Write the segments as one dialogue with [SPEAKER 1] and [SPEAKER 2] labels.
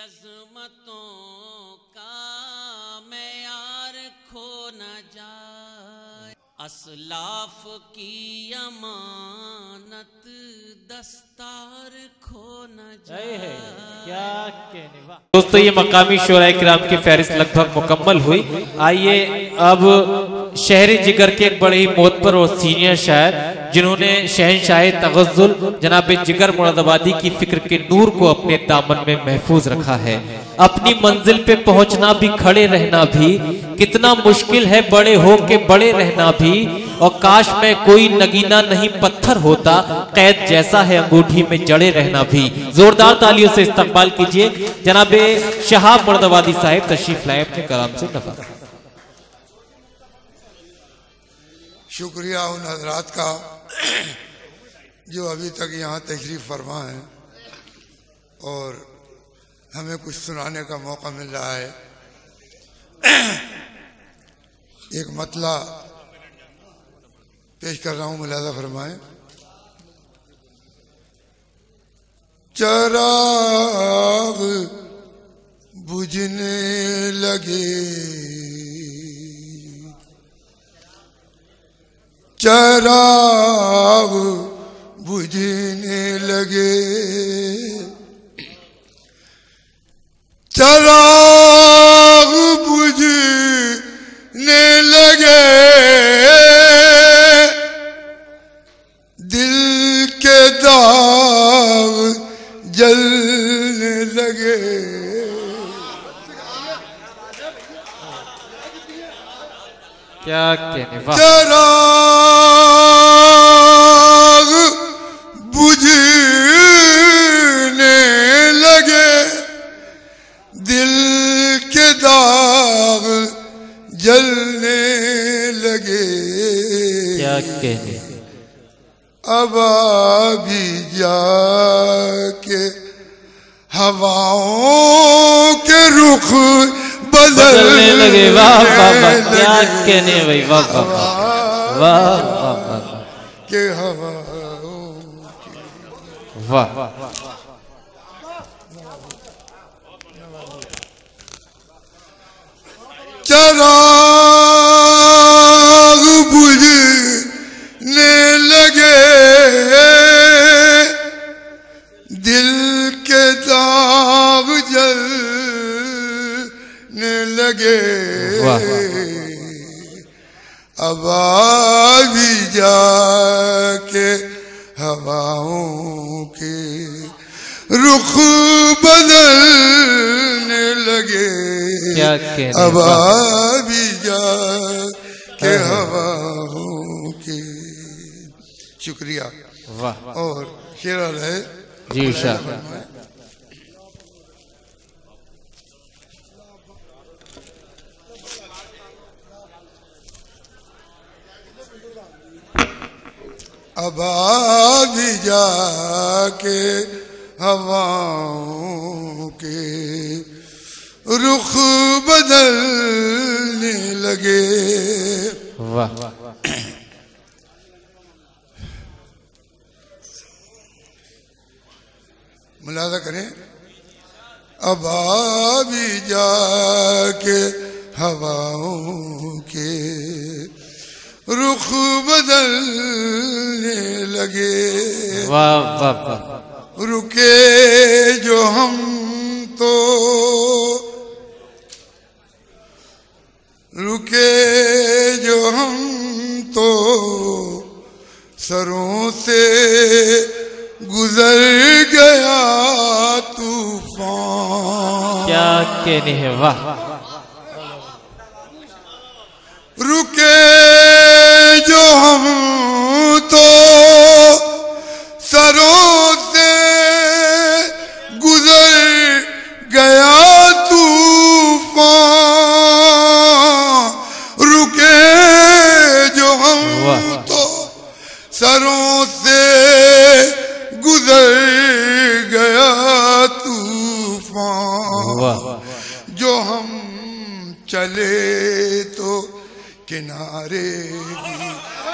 [SPEAKER 1] अज़मतों का मेयार खो न जाए, असलाफ की अमानत दस्तार खो न जाए।
[SPEAKER 2] क्या कहने वाह। दोस्तों ये मकामी शोराए किराम की फहरिस्त लगभग मुकम्मल हुई। आइए अब शहरी जिगर के एक बड़े ही मोतबर और सीनियर शायर जिन्होंने शहनशाह तगज़्ज़ुल जनाब जिगर मुरादाबादी की फिक्र के नूर को अपने दामन में महफूज रखा है। अपनी मंजिल पे पहुंचना भी, खड़े रहना भी कितना मुश्किल है, बड़े हो के बड़े रहना भी। और काश में कोई नगीना नहीं पत्थर होता, कैद जैसा है अंगूठी में जड़े रहना भी। जोरदार तालियों से इस्तकबाल कीजिए जनाब शहाब मुरादाबादी साहिब, तशरीफ लाए अपने कलाम से नवाज़ें।
[SPEAKER 3] शुक्रिया उन हजरात का जो अभी तक यहाँ तशरीफ फरमा है और हमें कुछ सुनाने का मौका मिल रहा है। एक मतला पेश कर रहा हूँ, मुलाज़ा फरमाएं। चिराग बुझने लगे, चिराग बुझने लगे, चिराग बुझने लगे, दिल के दाग जलने लगे।
[SPEAKER 2] क्या कहने वाह।
[SPEAKER 3] चिराग बुझने लगे, दिल के दाग जलने लगे।
[SPEAKER 2] क्या कहने।
[SPEAKER 3] अब अभी जाके हवाओं के रुख बदलने
[SPEAKER 2] लगे। वाह वाह वाह, क्या कहने भाई, वाह वाह वाह वाह वाह
[SPEAKER 3] के हवाओं
[SPEAKER 2] वाह।
[SPEAKER 3] चिराग बुझने लगे, दिल के दाग जलने लगे। अब भी जाके हवाओं के रुख बदलने लगे।
[SPEAKER 2] क्या कहने।
[SPEAKER 3] अब भी जाके हवाओं के। शुक्रिया।
[SPEAKER 2] वाह।
[SPEAKER 3] और शेर है
[SPEAKER 2] जी शाह।
[SPEAKER 3] अब भी जाके हवाओं के रुख बदलने लगे।
[SPEAKER 2] वाह।
[SPEAKER 3] मुलाज़ा करें। अब भी जाके हवाओं के रुख बदलने लगे।
[SPEAKER 2] वाह वाह वाह।
[SPEAKER 3] रुके जो हम तो, रुके जो हम तो सरों से गुजर गया तूफान।
[SPEAKER 2] क्या कहने है। वाह।
[SPEAKER 3] रुके जो हम तो सरों से गुजर गया तूफान। रुके जो हम तो सरों से गुजर गया तूफान। जो हम चले तो किनारे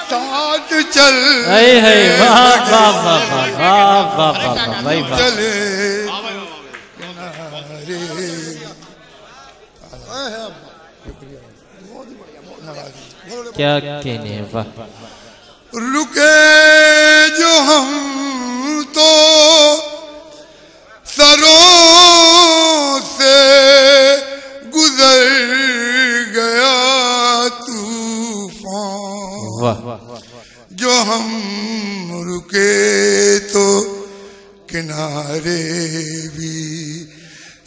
[SPEAKER 3] साथ चल।
[SPEAKER 2] वाह वाह वाह वाह वाह वाह वाह भाई वाह।
[SPEAKER 3] चले किनारे
[SPEAKER 2] क्या कहने हैं, वाह।
[SPEAKER 3] रुके जो हम तो सरों से गुजर गया तूफान,
[SPEAKER 2] वाह।
[SPEAKER 3] जो हम रुके तो किनारे भी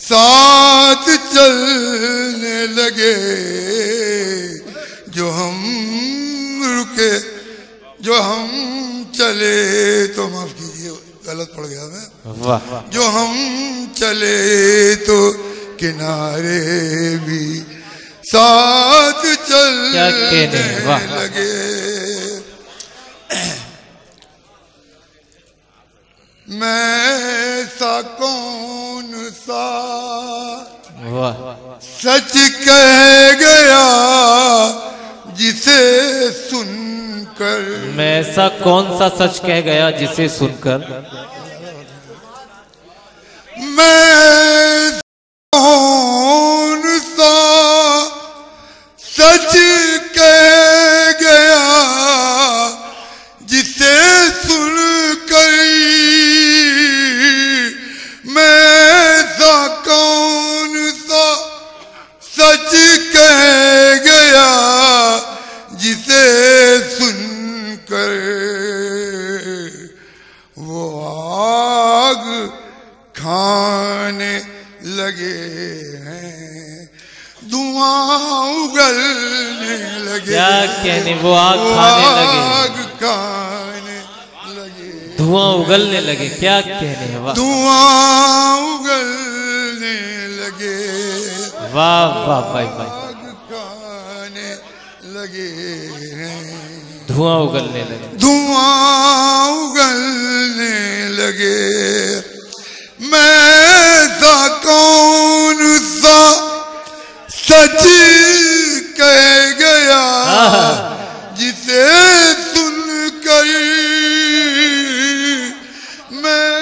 [SPEAKER 3] साथ चलने लगे, जो हम रुके, जो हम चले तो, माफ कीजिए गलत पड़ गया मैं,
[SPEAKER 2] वाह।
[SPEAKER 3] जो हम चले तो किनारे भी साथ चलने लगे। मैं सा कौन सा सच कह गया जिसे सुनकर,
[SPEAKER 2] मैं ऐसा कौन सा सच कह गया जिसे सुनकर,
[SPEAKER 3] मैं कौन सा सच कह गया जिसे सुनकर, मैं सा कौन सा सच कह गया जिसे सुनकर, वो आग खाने लगे हैं, धुआं उगलने लगे।
[SPEAKER 2] क्या कहने, वो आग खाने लगे,
[SPEAKER 3] आग खाने लगे,
[SPEAKER 2] धुआं उगलने लगे। क्या कहने हैं, वाह।
[SPEAKER 3] धुआं उगलने लगे,
[SPEAKER 2] वाह वाह भाई भाई।
[SPEAKER 3] आग खाने लगे हैं,
[SPEAKER 2] धुआं उगलने लगे,
[SPEAKER 3] धुआं उगलने लगे। मैं सा कौन सा सच कह गया जिसे सुनकर, मैं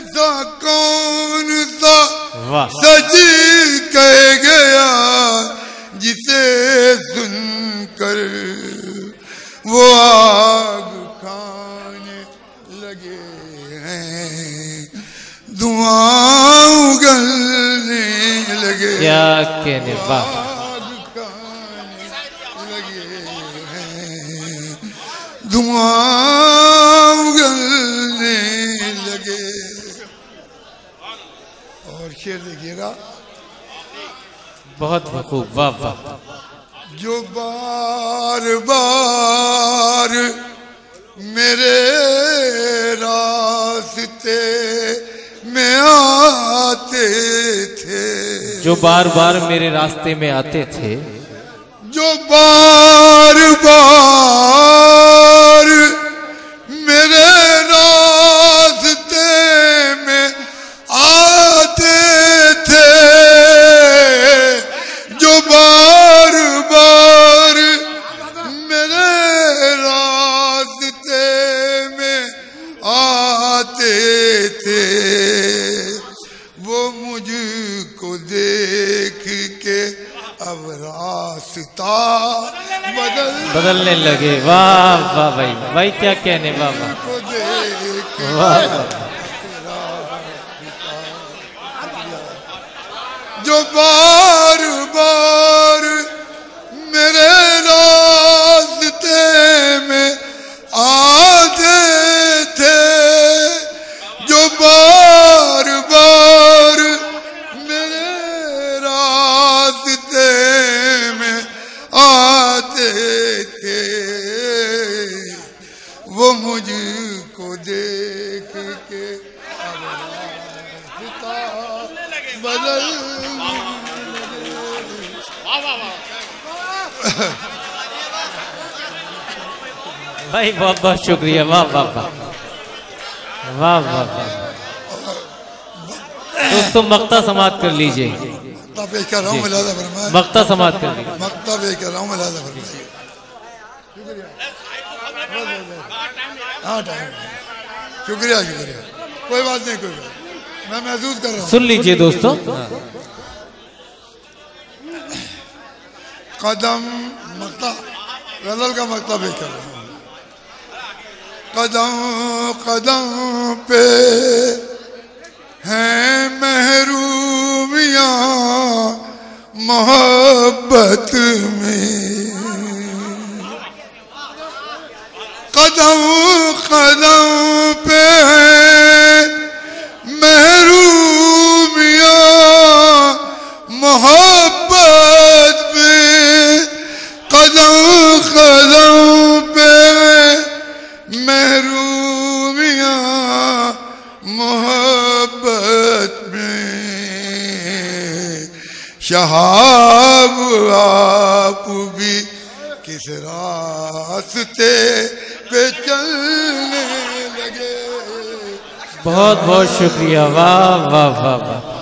[SPEAKER 3] सा कौन सा सच कह गया जिसे सुनकर, वो आग खाने लगे हैं, धुआं उगलने लगे।
[SPEAKER 2] क्या कहने, वाह।
[SPEAKER 3] आग खाने लगे हैं, धुआं उगलने लगे। और शेर देखिएगा,
[SPEAKER 2] बहुत खूब, वाह वाह।
[SPEAKER 3] जो बार बार मेरे रास्ते में आते थे,
[SPEAKER 2] जो बार बार मेरे रास्ते में आते थे,
[SPEAKER 3] जो बार बार मेरे रास्ते में आते थे, जो बार बार मेरे रास्ते में आते थे, वो मुझको देख के अब रास्ता
[SPEAKER 2] बदलने लगे। वाह वाह भाई भाई, क्या कहने, वाह वाह वाह।
[SPEAKER 3] जो बार बार मेरे रास्ते में आते थे, जो बार बार मेरे रास्ते में आते थे, वो मुझको देख के अब रास्ता बदल
[SPEAKER 2] भाई, बहुत बहुत शुक्रिया, वाह वाह वाह वाह वाह वाह। दोस्तों मक्ता समाप्त कर लीजिए, मक्ता समाप्त कर लीजिए,
[SPEAKER 3] मक्ता पेश कर रहा हूँ, मिलादा फरमाइए। हाँ टाइम, शुक्रिया शुक्रिया, कोई बात नहीं, कोई बात, मैं महसूस कर रहा हूँ।
[SPEAKER 2] सुन लीजिए दोस्तों।
[SPEAKER 3] कदम मक्ता गजल का मतलब ही कर रहा हूँ। कदम कदम पे हैं महरूमियाँ मोहब्बत में, कदम कदम पे हैं महरूमियाँ मोहब्बत में, कदम कदम पे महरूमियाँ मोहब्बत में। शहाब आप भी किस रास्ते पे चलने लगे।
[SPEAKER 2] बहुत बहुत शुक्रिया, वाह वाह वाह वाह।